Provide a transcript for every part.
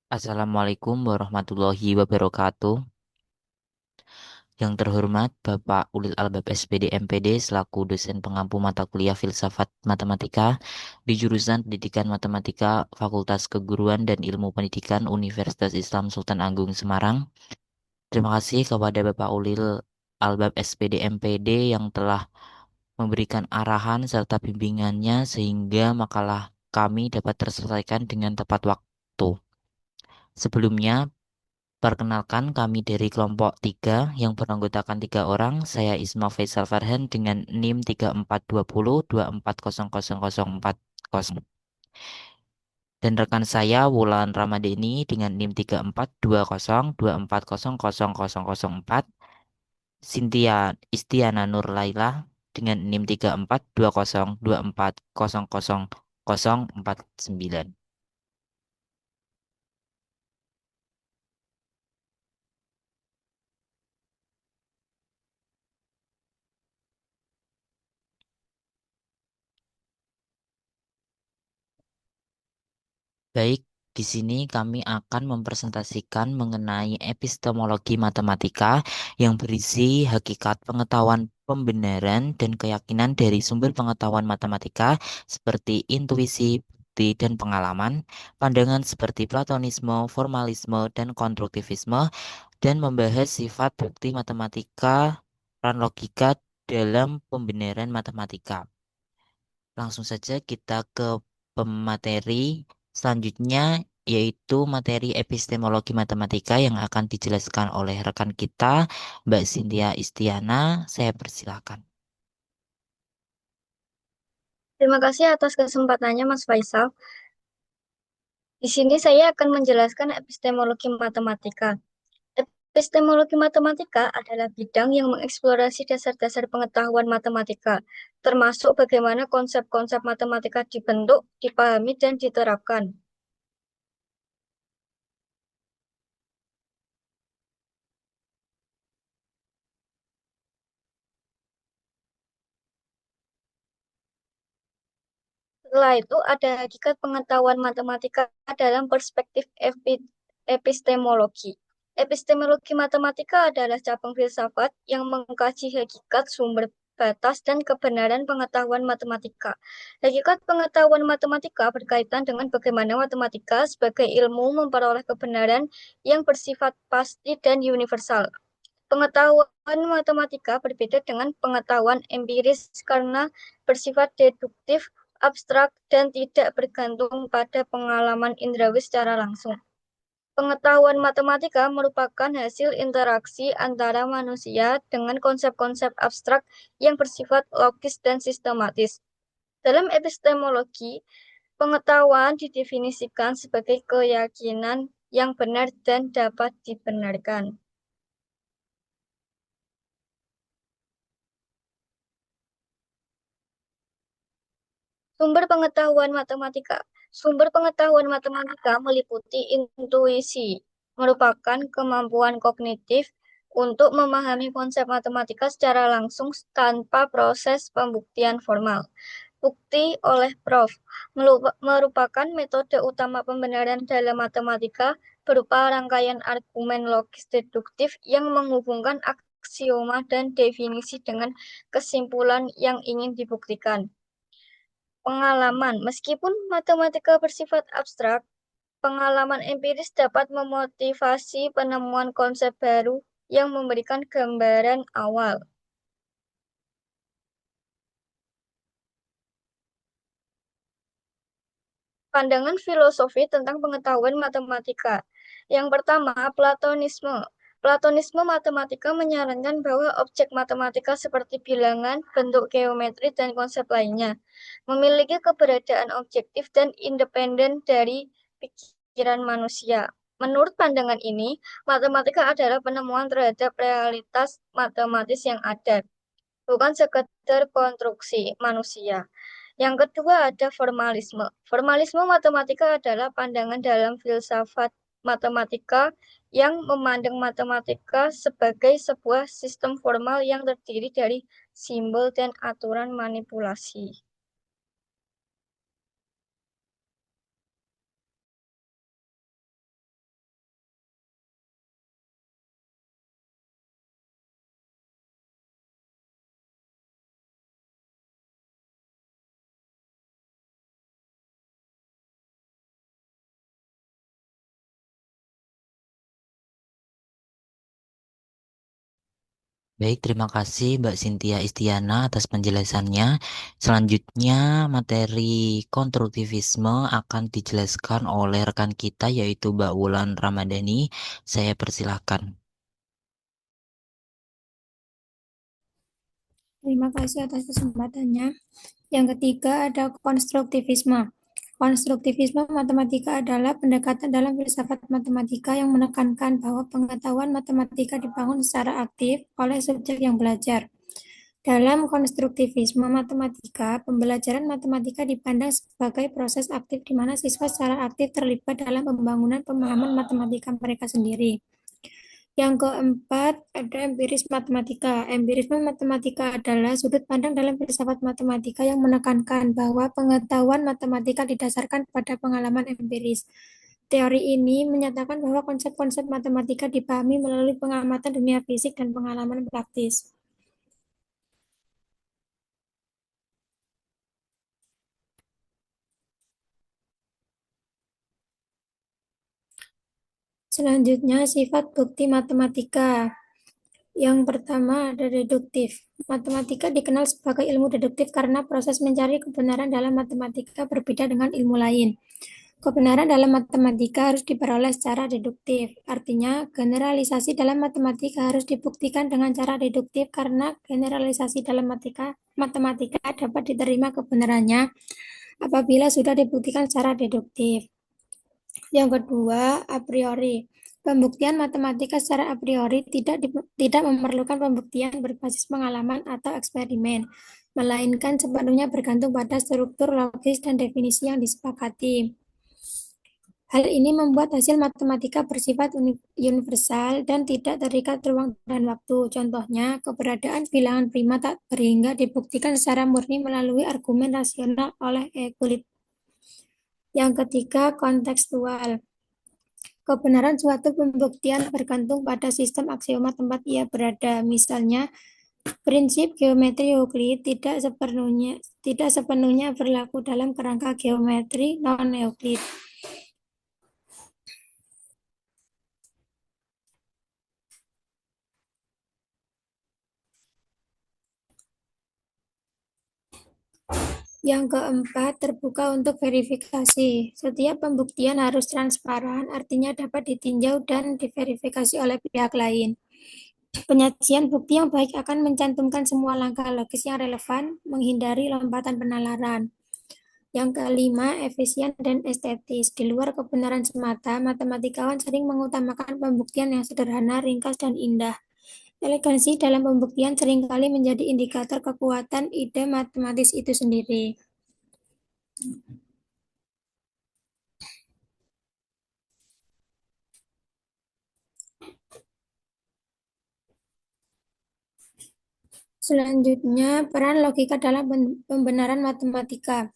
Assalamualaikum warahmatullahi wabarakatuh. Yang terhormat Bapak Ulil Albab SPD MPD selaku dosen pengampu mata kuliah Filsafat Matematika di jurusan Pendidikan Matematika Fakultas Keguruan dan Ilmu Pendidikan Universitas Islam Sultan Agung Semarang. Terima kasih kepada Bapak Ulil Albab SPD MPD yang telah memberikan arahan serta bimbingannya sehingga makalah kami dapat terselesaikan dengan tepat waktu. Sebelumnya, perkenalkan, kami dari kelompok 3 yang beranggotakan 3 orang. Saya Isma Faisal Farhan dengan NIM 3420240040. Dan rekan saya Wulan Ramadeni dengan NIM 342024004004. Cynthia Istiana Nur Laila dengan NIM 342024000049. Baik, di sini kami akan mempresentasikan mengenai epistemologi matematika yang berisi hakikat pengetahuan pembenaran dan keyakinan dari sumber pengetahuan matematika seperti intuisi, bukti, dan pengalaman, pandangan seperti Platonisme, formalisme, dan konstruktivisme, dan membahas sifat bukti matematika, peran logika dalam pembenaran matematika. Langsung saja kita ke pemateri selanjutnya, yaitu materi epistemologi matematika yang akan dijelaskan oleh rekan kita, Mbak Cynthia Istiana. Saya persilakan. Terima kasih atas kesempatannya, Mas Faisal. Di sini saya akan menjelaskan epistemologi matematika. Epistemologi matematika adalah bidang yang mengeksplorasi dasar-dasar pengetahuan matematika, termasuk bagaimana konsep-konsep matematika dibentuk, dipahami, dan diterapkan. Setelah itu, ada hakikat pengetahuan matematika dalam perspektif epistemologi. Epistemologi matematika adalah cabang filsafat yang mengkaji hakikat sumber batas dan kebenaran pengetahuan matematika. Hakikat pengetahuan matematika berkaitan dengan bagaimana matematika sebagai ilmu memperoleh kebenaran yang bersifat pasti dan universal. Pengetahuan matematika berbeda dengan pengetahuan empiris karena bersifat deduktif, abstrak, dan tidak bergantung pada pengalaman indrawi secara langsung. Pengetahuan matematika merupakan hasil interaksi antara manusia dengan konsep-konsep abstrak yang bersifat logis dan sistematis. Dalam epistemologi, pengetahuan didefinisikan sebagai keyakinan yang benar dan dapat dibenarkan. Sumber pengetahuan matematika. Sumber pengetahuan matematika meliputi intuisi, merupakan kemampuan kognitif untuk memahami konsep matematika secara langsung tanpa proses pembuktian formal. Bukti oleh Prof. merupakan metode utama pembenaran dalam matematika berupa rangkaian argumen logis deduktif yang menghubungkan aksioma dan definisi dengan kesimpulan yang ingin dibuktikan. Pengalaman, meskipun matematika bersifat abstrak, pengalaman empiris dapat memotivasi penemuan konsep baru yang memberikan gambaran awal. Pandangan filosofi tentang pengetahuan matematika. Yang pertama, Platonisme. Platonisme matematika menyarankan bahwa objek matematika seperti bilangan, bentuk geometri, dan konsep lainnya memiliki keberadaan objektif dan independen dari pikiran manusia. Menurut pandangan ini, matematika adalah penemuan terhadap realitas matematis yang ada, bukan sekedar konstruksi manusia. Yang kedua ada formalisme. Formalisme matematika adalah pandangan dalam filsafat matematika yang memandang matematika sebagai sebuah sistem formal yang terdiri dari simbol dan aturan manipulasi. Baik, terima kasih Mbak Cynthia Istiana atas penjelasannya. Selanjutnya, materi konstruktivisme akan dijelaskan oleh rekan kita yaitu Mbak Wulan Ramadhani. Saya persilahkan. Terima kasih atas kesempatannya. Yang ketiga ada konstruktivisme. Konstruktivisme matematika adalah pendekatan dalam filsafat matematika yang menekankan bahwa pengetahuan matematika dibangun secara aktif oleh subjek yang belajar. Dalam konstruktivisme matematika, pembelajaran matematika dipandang sebagai proses aktif di mana siswa secara aktif terlibat dalam pembangunan pemahaman matematika mereka sendiri. Yang keempat, ada empiris matematika. Empirisme matematika adalah sudut pandang dalam filsafat matematika yang menekankan bahwa pengetahuan matematika didasarkan pada pengalaman empiris. Teori ini menyatakan bahwa konsep-konsep matematika dipahami melalui pengamatan dunia fisik dan pengalaman praktis. Selanjutnya, sifat bukti matematika. Yang pertama ada deduktif. Matematika dikenal sebagai ilmu deduktif karena proses mencari kebenaran dalam matematika berbeda dengan ilmu lain. Kebenaran dalam matematika harus diperoleh secara deduktif. Artinya, generalisasi dalam matematika harus dibuktikan dengan cara deduktif karena generalisasi dalam matematika dapat diterima kebenarannya apabila sudah dibuktikan secara deduktif. Yang kedua, a priori. Pembuktian matematika secara a priori tidak memerlukan pembuktian berbasis pengalaman atau eksperimen, melainkan sepenuhnya bergantung pada struktur logis dan definisi yang disepakati. Hal ini membuat hasil matematika bersifat universal dan tidak terikat ruang dan waktu. Contohnya, keberadaan bilangan prima tak berhingga dibuktikan secara murni melalui argumen rasional oleh Euclid. Yang ketiga, kontekstual. Kebenaran suatu pembuktian bergantung pada sistem aksioma tempat ia berada. Misalnya, prinsip geometri Euclid tidak sepenuhnya berlaku dalam kerangka geometri non-Euclid. Yang keempat, terbuka untuk verifikasi. Setiap pembuktian harus transparan, artinya dapat ditinjau dan diverifikasi oleh pihak lain. Penyajian bukti yang baik akan mencantumkan semua langkah logis yang relevan, menghindari lompatan penalaran. Yang kelima, efisien dan estetis. Di luar kebenaran semata, matematikawan sering mengutamakan pembuktian yang sederhana, ringkas, dan indah. Elegansi dalam pembuktian seringkali menjadi indikator kekuatan ide matematis itu sendiri. Selanjutnya, peran logika dalam pembenaran matematika.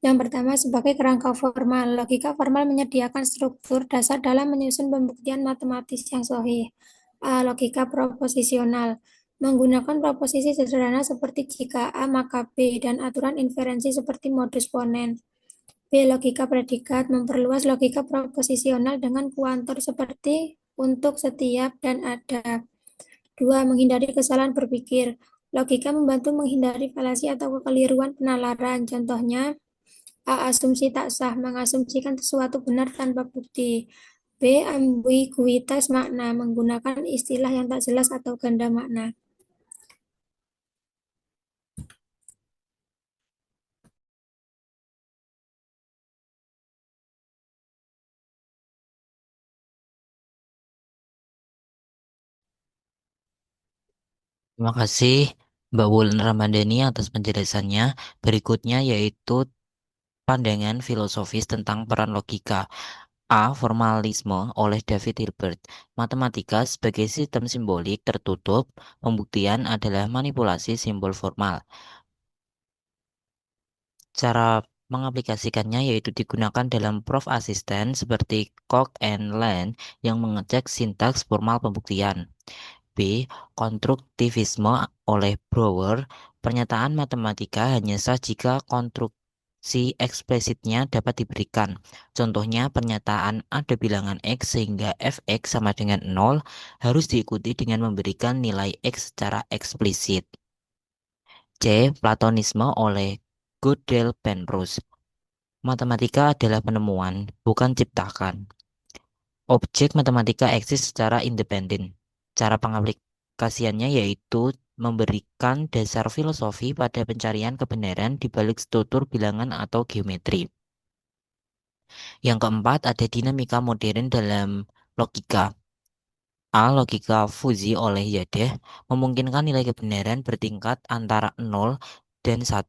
Yang pertama, sebagai kerangka formal. Logika formal menyediakan struktur dasar dalam menyusun pembuktian matematis yang sahih. A. Logika proposisional. Menggunakan proposisi sederhana seperti jika A maka B dan aturan inferensi seperti modus ponens. B. Logika predikat. Memperluas logika proposisional dengan kuantor seperti untuk, setiap, dan ada. 2. Menghindari kesalahan berpikir. Logika membantu menghindari falasi atau kekeliruan penalaran. Contohnya, A. Asumsi tak sah, mengasumsikan sesuatu benar tanpa bukti. B. Ambiguitas makna, menggunakan istilah yang tak jelas atau ganda makna. Terima kasih Mbak Wulan Ramadhani atas penjelasannya. Berikutnya yaitu pandangan filosofis tentang peran logika. A. Formalisme oleh David Hilbert. Matematika sebagai sistem simbolik tertutup, pembuktian adalah manipulasi simbol formal. Cara mengaplikasikannya yaitu digunakan dalam proof assistant seperti Coq and Land yang mengecek sintaks formal pembuktian. B. Konstruktivisme oleh Brouwer. Pernyataan matematika hanya sah jika Si eksplisitnya dapat diberikan. Contohnya pernyataan ada bilangan X sehingga fx sama dengan 0 harus diikuti dengan memberikan nilai X secara eksplisit. C. Platonisme oleh Gödel Penrose. Matematika adalah penemuan, bukan ciptakan. Objek matematika eksis secara independen. Cara pengaplikasiannya yaitu memberikan dasar filosofi pada pencarian kebenaran di balik struktur bilangan atau geometri. Yang keempat, ada dinamika modern dalam logika. A. Logika fuzzy oleh Yadeh memungkinkan nilai kebenaran bertingkat antara 0 dan 1.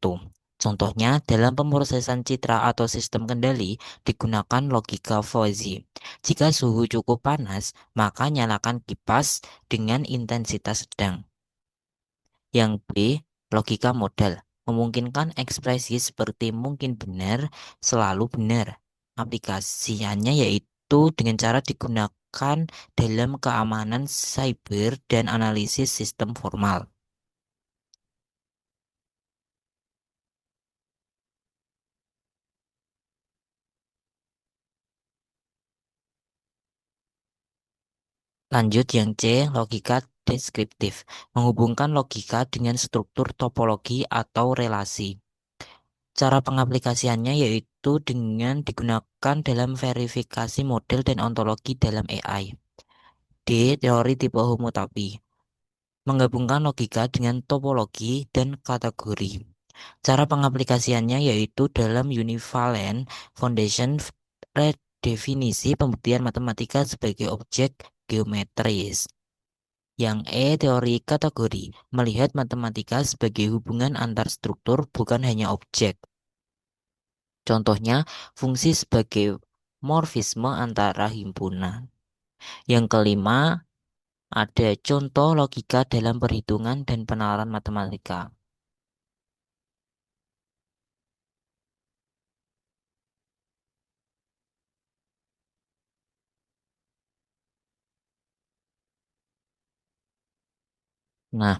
Contohnya, dalam pemrosesan citra atau sistem kendali digunakan logika fuzzy. Jika suhu cukup panas, maka nyalakan kipas dengan intensitas sedang. Yang B, logika modal, memungkinkan ekspresi seperti mungkin benar, selalu benar. Aplikasiannya yaitu dengan cara digunakan dalam keamanan cyber dan analisis sistem formal. Lanjut yang C, logika deskriptif, menghubungkan logika dengan struktur topologi atau relasi. Cara pengaplikasiannya yaitu dengan digunakan dalam verifikasi model dan ontologi dalam AI. D. Teori tipe homotopy, menggabungkan logika dengan topologi dan kategori. Cara pengaplikasiannya yaitu dalam Univalent Foundation redefinisi pembuktian matematika sebagai objek geometris. Yang E, teori kategori, melihat matematika sebagai hubungan antar struktur bukan hanya objek. Contohnya, fungsi sebagai morfisme antara himpunan. Yang kelima, ada contoh logika dalam perhitungan dan penalaran matematika. Nah,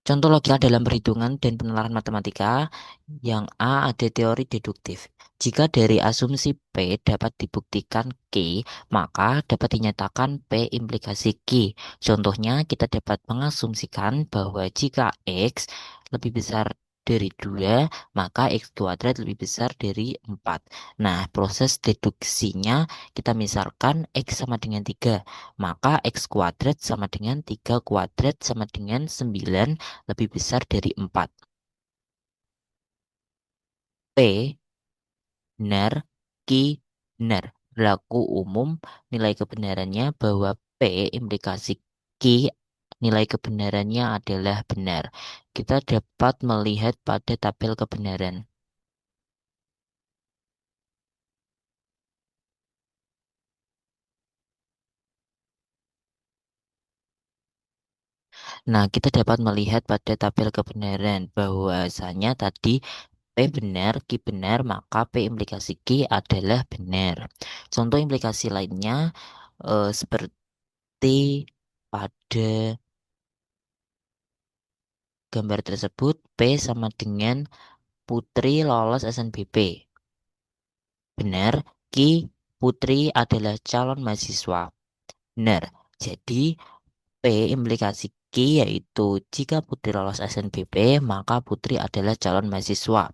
contoh logika dalam perhitungan dan penalaran matematika. Yang A, ada teori deduktif. Jika dari asumsi P dapat dibuktikan Q, maka dapat dinyatakan P implikasi Q. Contohnya, kita dapat mengasumsikan bahwa jika X lebih besar dari 2, maka X kuadrat lebih besar dari 4. Nah, proses deduksinya kita misalkan X sama dengan 3, maka X kuadrat sama dengan 3 kuadrat sama dengan 9 lebih besar dari 4. P benar, Q benar. Berlaku umum nilai kebenarannya bahwa P implikasi Q nilai kebenarannya adalah benar. Kita dapat melihat pada tabel kebenaran. Nah, kita dapat melihat pada tabel kebenaran bahwasanya tadi P benar, Q benar, maka P implikasi Q adalah benar. Contoh implikasi lainnya seperti pada gambar tersebut, P sama dengan Putri lolos SNBP. Benar, Q Putri adalah calon mahasiswa. Benar. Jadi P implikasi Q yaitu jika Putri lolos SNBP, maka Putri adalah calon mahasiswa.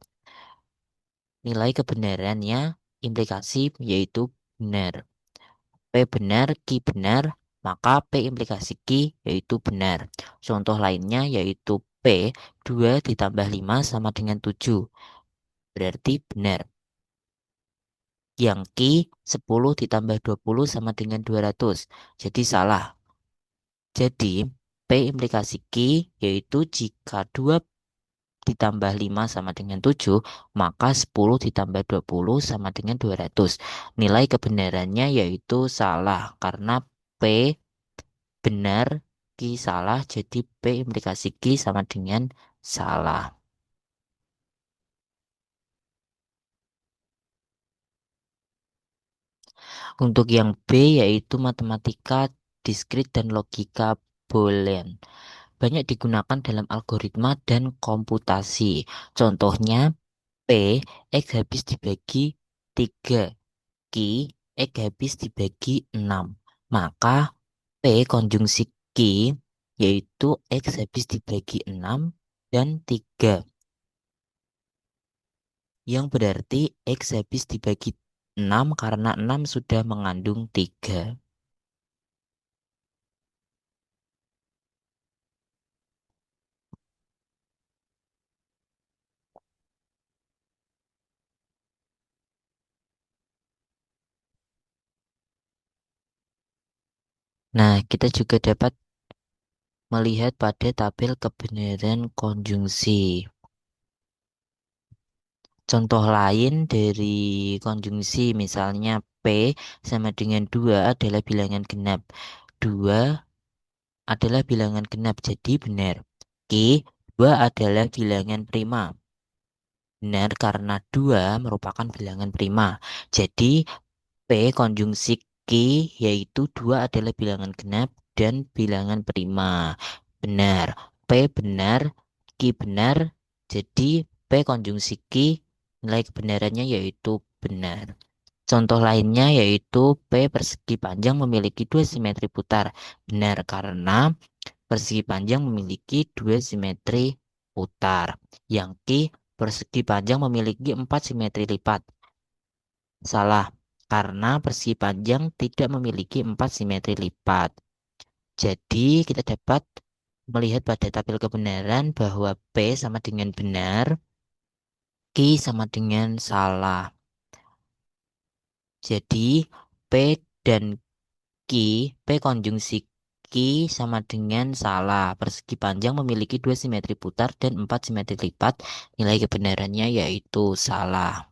Nilai kebenarannya implikasi yaitu benar. P benar, Q benar, maka P implikasi Q yaitu benar. Contoh lainnya yaitu P 2 ditambah 5 sama dengan 7. Berarti benar. Yang Q 10 ditambah 20 sama dengan 200. Jadi salah. Jadi P implikasi Q yaitu jika 2 ditambah 5 sama dengan 7, maka 10 ditambah 20 sama dengan 200. Nilai kebenarannya yaitu salah karena P benar, Q salah, jadi P implikasi Q sama dengan salah. Untuk yang B yaitu matematika diskrit dan logika Boolean. Banyak digunakan dalam algoritma dan komputasi. Contohnya P, X habis dibagi 3. Q, X habis dibagi 6. Maka P konjungsi Q yaitu X habis dibagi 6 dan 3. Yang berarti X habis dibagi 6 karena 6 sudah mengandung 3. Nah, kita juga dapat melihat pada tabel kebenaran konjungsi. Contoh lain dari konjungsi misalnya P sama dengan 2 adalah bilangan genap. 2 adalah bilangan genap, jadi benar. Q, 2 adalah bilangan prima. Benar karena 2 merupakan bilangan prima. Jadi P konjungsi Q yaitu 2 adalah bilangan genap dan bilangan prima. Benar. P benar, Q benar. Jadi P konjungsi Q nilai kebenarannya yaitu benar. Contoh lainnya yaitu P persegi panjang memiliki dua simetri putar. Benar karena persegi panjang memiliki dua simetri putar. Yang Q persegi panjang memiliki empat simetri lipat. Salah, karena persegi panjang tidak memiliki empat simetri lipat. Jadi kita dapat melihat pada tabel kebenaran bahwa P sama dengan benar, Q sama dengan salah. Jadi P dan Q, P konjungsi Q sama dengan salah. Persegi panjang memiliki dua simetri putar dan empat simetri lipat. Nilai kebenarannya yaitu salah.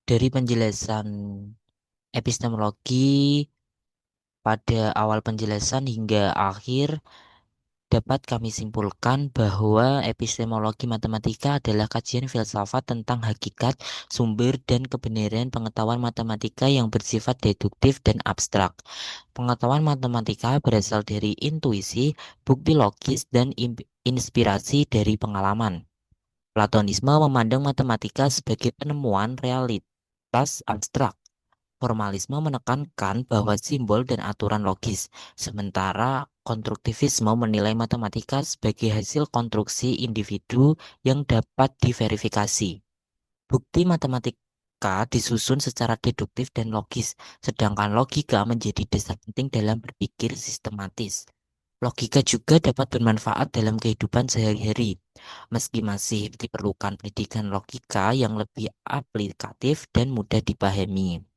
Dari penjelasan epistemologi pada awal penjelasan hingga akhir, dapat kami simpulkan bahwa epistemologi matematika adalah kajian filsafat tentang hakikat, sumber, dan kebenaran pengetahuan matematika yang bersifat deduktif dan abstrak. Pengetahuan matematika berasal dari intuisi, bukti logis, dan inspirasi dari pengalaman. Platonisme memandang matematika sebagai penemuan realitas abstrak. Formalisme menekankan bahwa simbol dan aturan logis, sementara konstruktivisme menilai matematika sebagai hasil konstruksi individu yang dapat diverifikasi. Bukti matematika disusun secara deduktif dan logis, sedangkan logika menjadi dasar penting dalam berpikir sistematis. Logika juga dapat bermanfaat dalam kehidupan sehari-hari, meski masih diperlukan pendidikan logika yang lebih aplikatif dan mudah dipahami.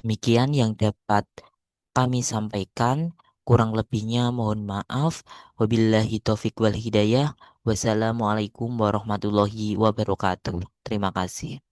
Demikian yang dapat kami sampaikan. Kurang lebihnya mohon maaf. Wabillahi taufiq wal hidayah. Wassalamualaikum warahmatullahi wabarakatuh. Terima kasih.